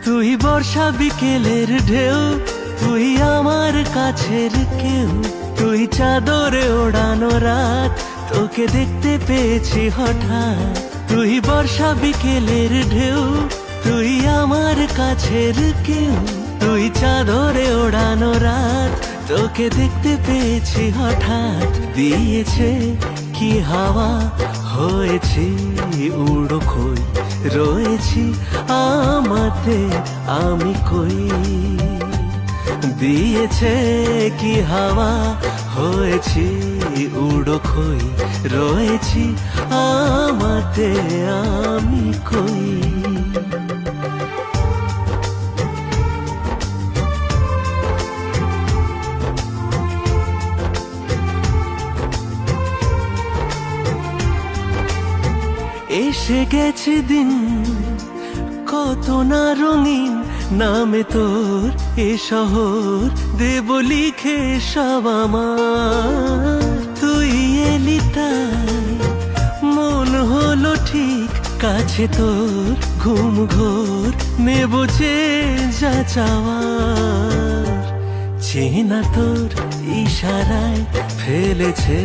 তুই বর্ষা বিকেলের ঢেউ, তুই আমার কাছের কেউ, তুই চাদরে ওড়ানো রাত, তোকে দেখতে পেয়েছি হঠাৎ। তুই বর্ষা বিকেলের ঢেউ, তুই আমার কাছের কেউ, তুই চাদরে ওড়ানো রাত, তোকে দেখতে পেয়েছি হঠাৎ। দিয়েছে কি হাওয়া, হয়েছি উড়ো খই, রয়েছি আমাতে আমি কই। দিয়েছে কি হাওয়া, হয়েছি উড়ো খই, রয়েছি আমাতে আমি কই। এসে গেছে দিন কত না রঙিন, নামে তোর এ শহর দেব লিখে সব আমার। তুই এলি তাই মন হলো ঠিক কাছে তোর, ঘুম ঘোর নেব যে যা চাওয়ার। চেনা তোর ইশারায় ফেলেছে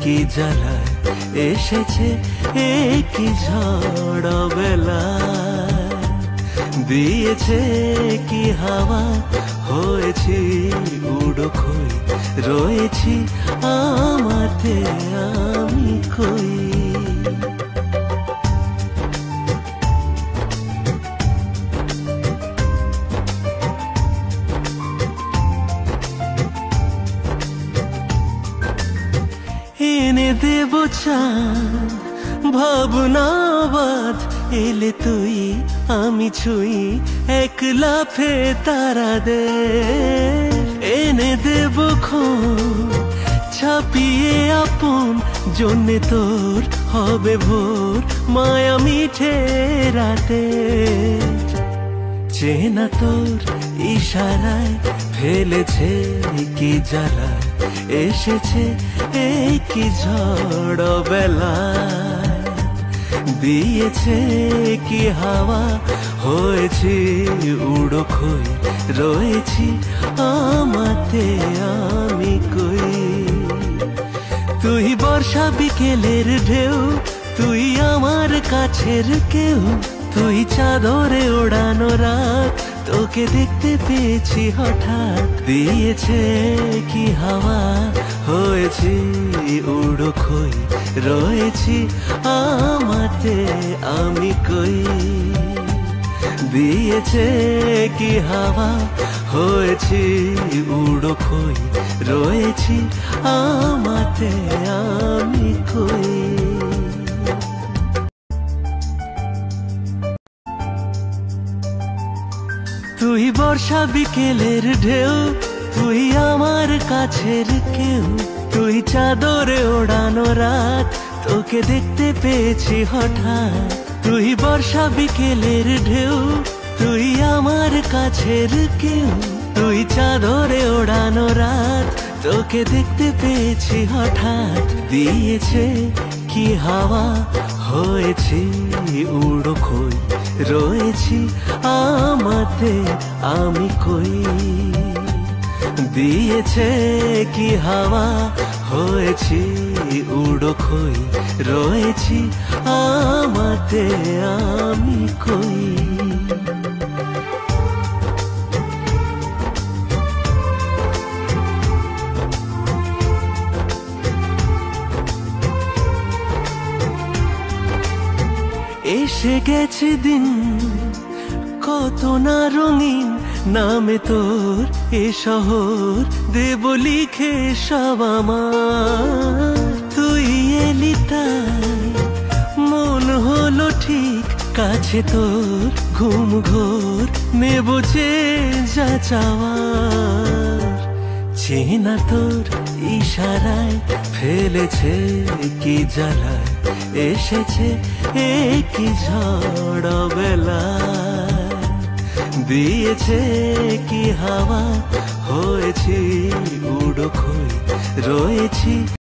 কি জ্বালায়, এসেছে কি ঝড় বেলায়। দিয়েছে কি হাওয়া, হয়েছি উড়ো খই, রয়েছি আমাতে আমি কই। এনে দেব চাঁদ ভাবনা বাদ, এলে তুই আমি ছুঁই এক লাফে তারা দে। এনে দেব খোঁজ ছাপিয়ে আপন, জন্যে তোর হবে ভোর মায়া মিঠে রাতে। চেনা তোর ইশারায় ফেলেছে কি জ্বালায়, এসেছে কি ঝড় বেলায়। দিয়েছে কি হাওয়া, হয়েছি উড়ো খই, রয়েছি আমাতে আমি কই। তুই বর্ষা বিকেলের ঢেউ, তুই আমার কাছের কেউ, তুই চাদরে ওড়ানো রাত, তোকে দেখতে পেয়েছি হঠাৎ। দিয়েছে কি হাওয়া, হয়েছি উড়ো খই, রয়েছি আমাতে আমি কই। দিয়েছে কি হাওয়া, হয়েছি উড়ো খই, রয়েছি আমাতে আমি কই। তুই বর্ষা বিকেলের ঢেউ, তুই আমার কাছের কেউ, তুই চাদরে ওড়ানো রাত, তোকে দেখতে পেয়েছি হঠাৎ। তুই বর্ষা বিকেলের ঢেউ, তুই আমার কাছের কেউ, তুই চাদরে ওড়ানো রাত, তোকে দেখতে পেয়েছি হঠাৎ। দিয়েছে কি হাওয়া, হয়েছি উড়ো খই, রয়েছি আমাতে আমি কই। দিয়েছে কি হাওয়া, হয়েছি উড়ো খই, রয়েছি আমাতে আমি কই। এসে গেছে দিন কত না রঙিন, নামে তোর এ শহর দেব লিখে সব আমার। তুই এলি তাই মন হলো ঠিক কাছে তোর, ঘুম ঘোর নেব যে যা চাওয়ার। চেনা তোর ইশারায় ফেলেছে কি জ্বালায়, এসেছে কি ঝড় বেলায়। দিয়েছে কি হাওয়া, হয়েছি উড়ো খই, রয়েছি